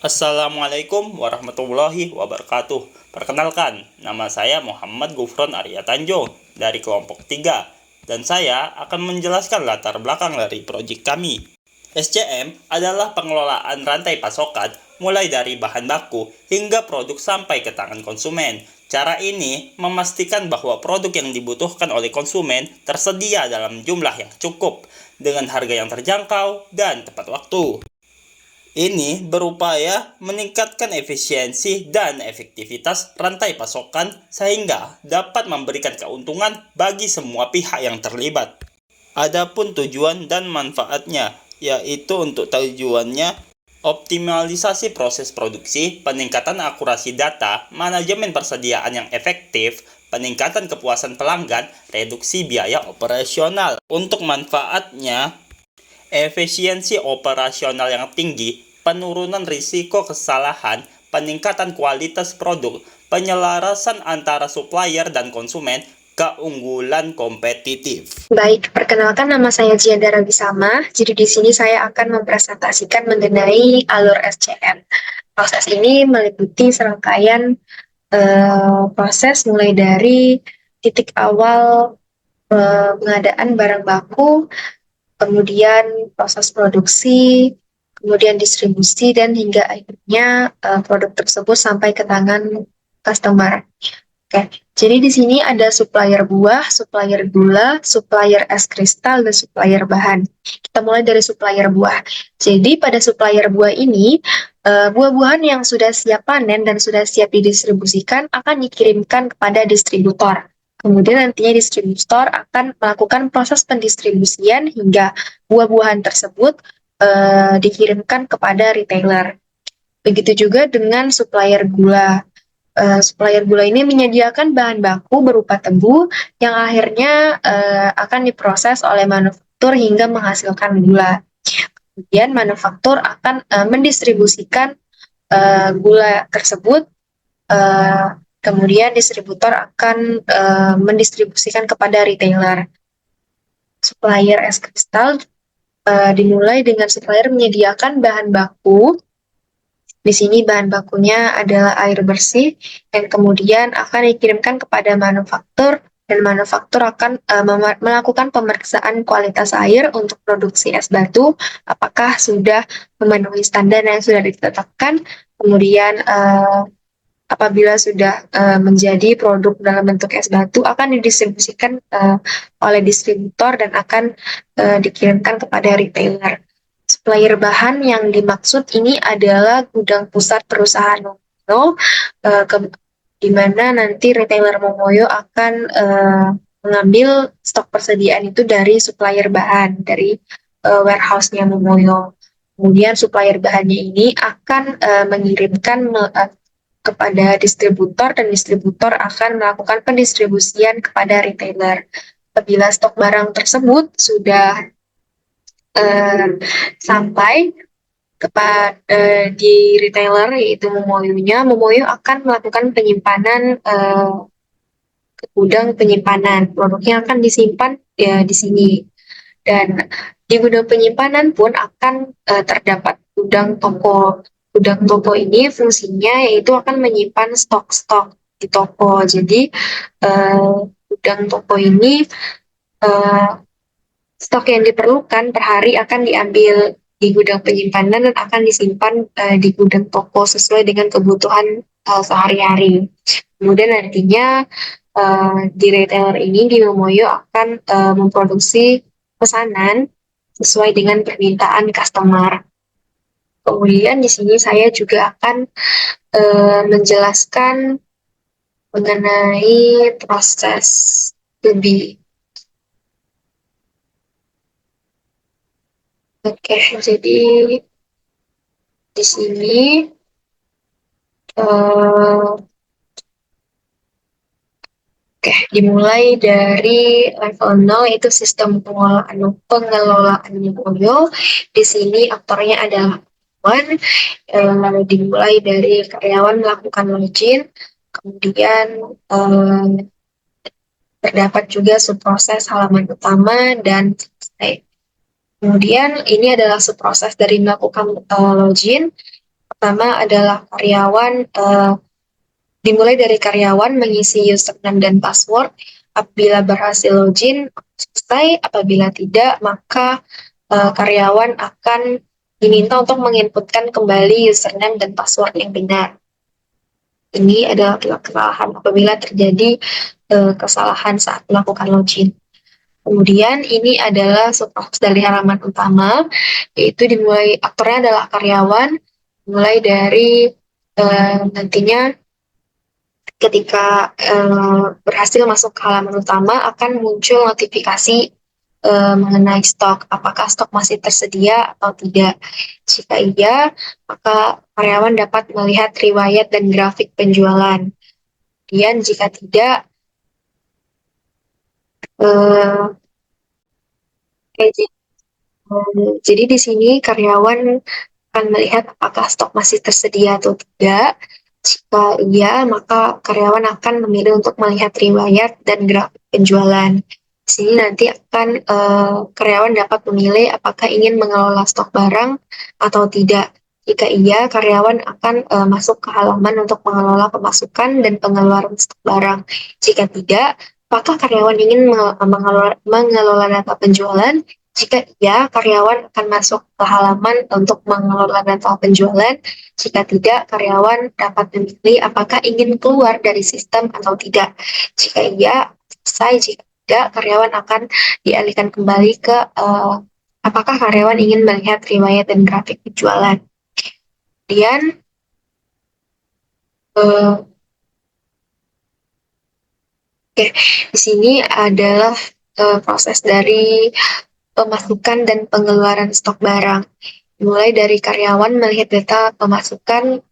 Assalamualaikum warahmatullahi wabarakatuh. Perkenalkan, nama saya Muhammad Gufron Arya Tanjung dari kelompok 3 dan saya akan menjelaskan latar belakang dari proyek kami. SCM adalah pengelolaan rantai pasokan mulai dari bahan baku hingga produk sampai ke tangan konsumen. Cara ini memastikan bahwa produk yang dibutuhkan oleh konsumen tersedia dalam jumlah yang cukup, dengan harga yang terjangkau dan tepat waktu. Ini berupaya meningkatkan efisiensi dan efektivitas rantai pasokan sehingga dapat memberikan keuntungan bagi semua pihak yang terlibat. Adapun tujuan dan manfaatnya, yaitu untuk tujuannya optimalisasi proses produksi, peningkatan akurasi data, manajemen persediaan yang efektif, peningkatan kepuasan pelanggan, reduksi biaya operasional. Untuk manfaatnya, efisiensi operasional yang tinggi, penurunan risiko kesalahan, peningkatan kualitas produk, penyelarasan antara supplier dan konsumen, keunggulan kompetitif. Baik, perkenalkan nama saya Jianda Ragisama. Jadi di sini saya akan mempresentasikan mengenai alur SCM. Proses ini meliputi serangkaian proses mulai dari titik awal pengadaan barang baku, kemudian proses produksi, kemudian distribusi, dan hingga akhirnya produk tersebut sampai ke tangan customer. Oke, jadi di sini ada supplier buah, supplier gula, supplier es kristal, dan supplier bahan. Kita mulai dari supplier buah. Jadi pada supplier buah ini, buah-buahan yang sudah siap panen dan sudah siap didistribusikan akan dikirimkan kepada distributor. Kemudian nantinya distributor akan melakukan proses pendistribusian hingga buah-buahan tersebut dikirimkan kepada retailer. Begitu juga dengan supplier gula. Supplier gula ini menyediakan bahan baku berupa tebu yang akhirnya akan diproses oleh manufaktur hingga menghasilkan gula. Kemudian manufaktur akan mendistribusikan gula tersebut, kemudian distributor akan mendistribusikan kepada retailer. Supplier es kristal dimulai dengan supplier menyediakan bahan baku. Di sini bahan bakunya adalah air bersih yang kemudian akan dikirimkan kepada manufaktur, dan manufaktur akan melakukan pemeriksaan kualitas air untuk produksi es batu, apakah sudah memenuhi standar yang sudah ditetapkan. Kemudian apabila sudah menjadi produk dalam bentuk es batu, akan didistribusikan oleh distributor dan akan dikirimkan kepada retailer. Supplier bahan yang dimaksud ini adalah gudang pusat perusahaan Momoyo, di mana nanti retailer Momoyo akan mengambil stok persediaan itu dari supplier bahan, dari warehouse-nya Momoyo. Kemudian supplier bahannya ini akan mengirimkan kepada distributor, dan distributor akan melakukan pendistribusian kepada retailer. Apabila stok barang tersebut sudah sampai kepada di retailer, yaitu Momoyo akan melakukan penyimpanan ke gudang penyimpanan. Produknya akan disimpan di sini, dan di gudang penyimpanan pun akan terdapat gudang toko. Gudang toko ini fungsinya yaitu akan menyimpan stok-stok di toko. Jadi gudang toko ini stok yang diperlukan per hari akan diambil di gudang penyimpanan dan akan disimpan di gudang toko sesuai dengan kebutuhan sehari-hari. Kemudian nantinya di retailer ini, di Momoyo, akan memproduksi pesanan sesuai dengan permintaan customer. Kemudian di sini saya juga akan menjelaskan mengenai proses lebih. Oke, jadi di sini dimulai dari level 0, yaitu sistem pengelolaan Momoyo. Di sini aktornya adalah karyawan. Dimulai dari karyawan melakukan login, kemudian terdapat juga subproses halaman utama dan selesai. Kemudian ini adalah subproses dari melakukan login. Pertama adalah karyawan, dimulai dari karyawan mengisi username dan password. Apabila berhasil login, selesai. Apabila tidak, maka karyawan akan diminta untuk menginputkan kembali username dan password yang benar. Ini adalah kesalahan apabila terjadi kesalahan saat melakukan login. Kemudian ini adalah subproses dari halaman utama, yaitu dimulai aktornya adalah karyawan, mulai dari nantinya ketika berhasil masuk ke halaman utama akan muncul notifikasi mengenai stok, apakah stok masih tersedia atau tidak. Jika iya, maka karyawan dapat melihat riwayat dan grafik penjualan. Kemudian jika tidak, eh, jadi di sini karyawan akan melihat apakah stok masih tersedia atau tidak. Jika iya, maka karyawan akan memilih untuk melihat riwayat dan grafik penjualan. Di sini nanti akan karyawan dapat memilih apakah ingin mengelola stok barang atau tidak. Jika iya, karyawan akan masuk ke halaman untuk mengelola pemasukan dan pengeluaran stok barang. Jika tidak, apakah karyawan ingin mengelola data penjualan? Jika iya, karyawan akan masuk ke halaman untuk mengelola data penjualan. Jika tidak, karyawan dapat memilih apakah ingin keluar dari sistem atau tidak. Jika iya, selesai. Jika tidak, karyawan akan dialihkan kembali ke apakah karyawan ingin melihat riwayat dan grafik penjualan. Kemudian, oke, di sini adalah proses dari pemasukan dan pengeluaran stok barang. Mulai dari karyawan melihat data pemasukan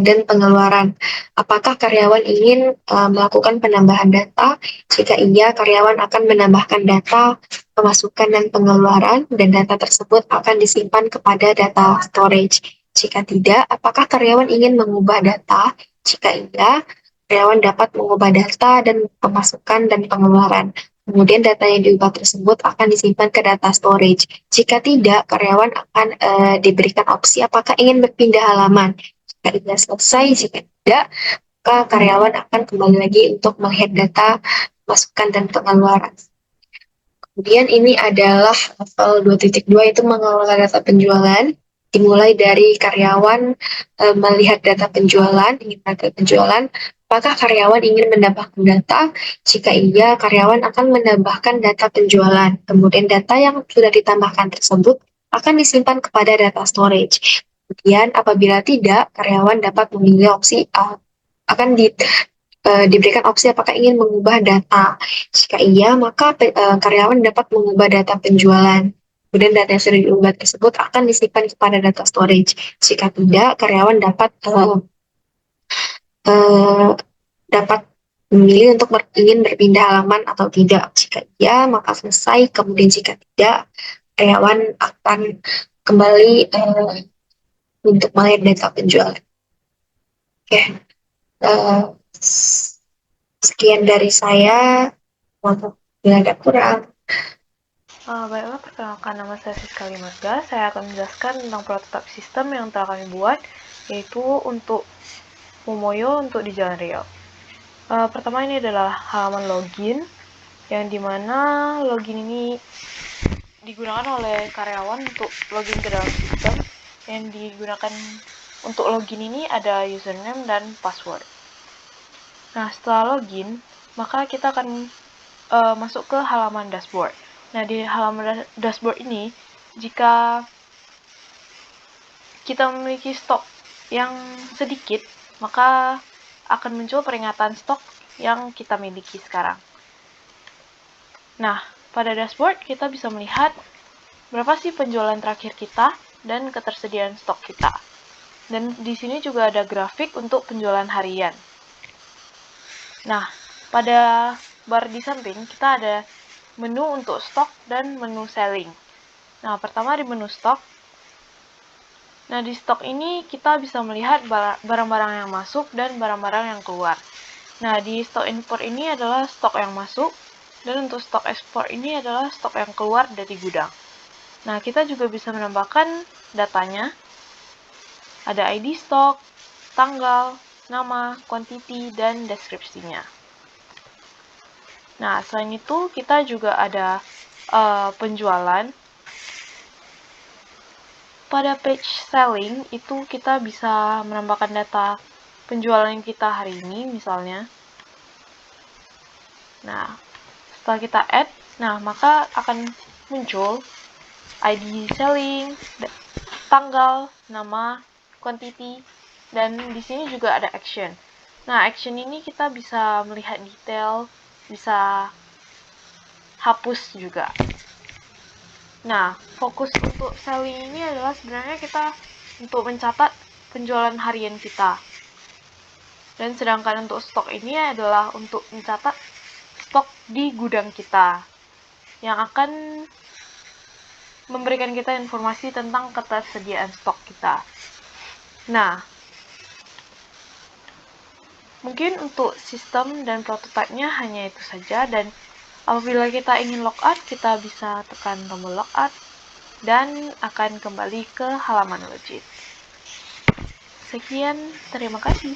dan pengeluaran. Apakah karyawan ingin melakukan penambahan data? Jika iya, karyawan akan menambahkan data pemasukan dan pengeluaran, dan data tersebut akan disimpan kepada data storage. Jika tidak, apakah karyawan ingin mengubah data? Jika iya, karyawan dapat mengubah data dan pemasukan dan pengeluaran. Kemudian data yang diubah tersebut akan disimpan ke data storage. Jika tidak, karyawan akan diberikan opsi apakah ingin berpindah halaman. Jika tidak selesai, jika tidak, maka karyawan akan kembali lagi untuk melihat data masukan dan pengeluaran. Kemudian ini adalah level 2.2, itu mengelola data penjualan. Dimulai dari karyawan melihat data penjualan, ingin data penjualan. Apakah karyawan ingin menambahkan data? Jika iya, karyawan akan menambahkan data penjualan. Kemudian data yang sudah ditambahkan tersebut akan disimpan kepada data storage. Kemudian apabila tidak, karyawan dapat memilih opsi diberikan opsi apakah ingin mengubah data. Jika iya, maka karyawan dapat mengubah data penjualan. Kemudian data yang sudah diubah tersebut akan disimpan kepada data storage. Jika tidak, karyawan uh, dapat memilih untuk ingin berpindah halaman atau tidak. Jika iya, maka selesai. Kemudian jika tidak, karyawan akan kembali untuk melihat data penjualan. Oke, sekian dari saya. Mohon bila ada kurang. Baiklah, perkenalkan, nama saya Siska Limarga. Saya akan menjelaskan tentang prototipe sistem yang telah kami buat, yaitu untuk Momoyo untuk di Jalan Riau. Pertama, ini adalah halaman login, yang dimana login ini digunakan oleh karyawan untuk login ke dalam sistem. Yang digunakan untuk login ini ada username dan password. Nah, setelah login, maka kita akan masuk ke halaman dashboard. Nah, di halaman dashboard ini, jika kita memiliki stok yang sedikit, maka akan muncul peringatan stok yang kita miliki sekarang. Nah, pada dashboard kita bisa melihat berapa sih penjualan terakhir kita dan ketersediaan stok kita. Dan di sini juga ada grafik untuk penjualan harian. Nah, pada bar di samping kita ada menu untuk stok dan menu selling. Nah, pertama di menu stok. Nah, di stok ini kita bisa melihat barang-barang yang masuk dan barang-barang yang keluar. Nah, di stok import ini adalah stok yang masuk, dan untuk stok ekspor ini adalah stok yang keluar dari gudang. Nah, kita juga bisa menambahkan datanya. Ada ID stok, tanggal, nama, quantity, dan deskripsinya. Nah, selain itu kita juga ada penjualan. Pada page selling itu kita bisa menambahkan data penjualan kita hari ini misalnya. Nah, setelah kita add, maka akan muncul ID selling, tanggal, nama, quantity, dan di sini juga ada action. Nah, action ini kita bisa melihat detail, bisa hapus juga. Nah, fokus untuk selling ini adalah sebenarnya kita untuk mencatat penjualan harian kita. Dan sedangkan untuk stok ini adalah untuk mencatat stok di gudang kita yang akan memberikan kita informasi tentang ketersediaan stok kita. Nah, mungkin untuk sistem dan prototipe-nya hanya itu saja, dan apabila kita ingin logout, kita bisa tekan tombol logout dan akan kembali ke halaman legit. Sekian, terima kasih.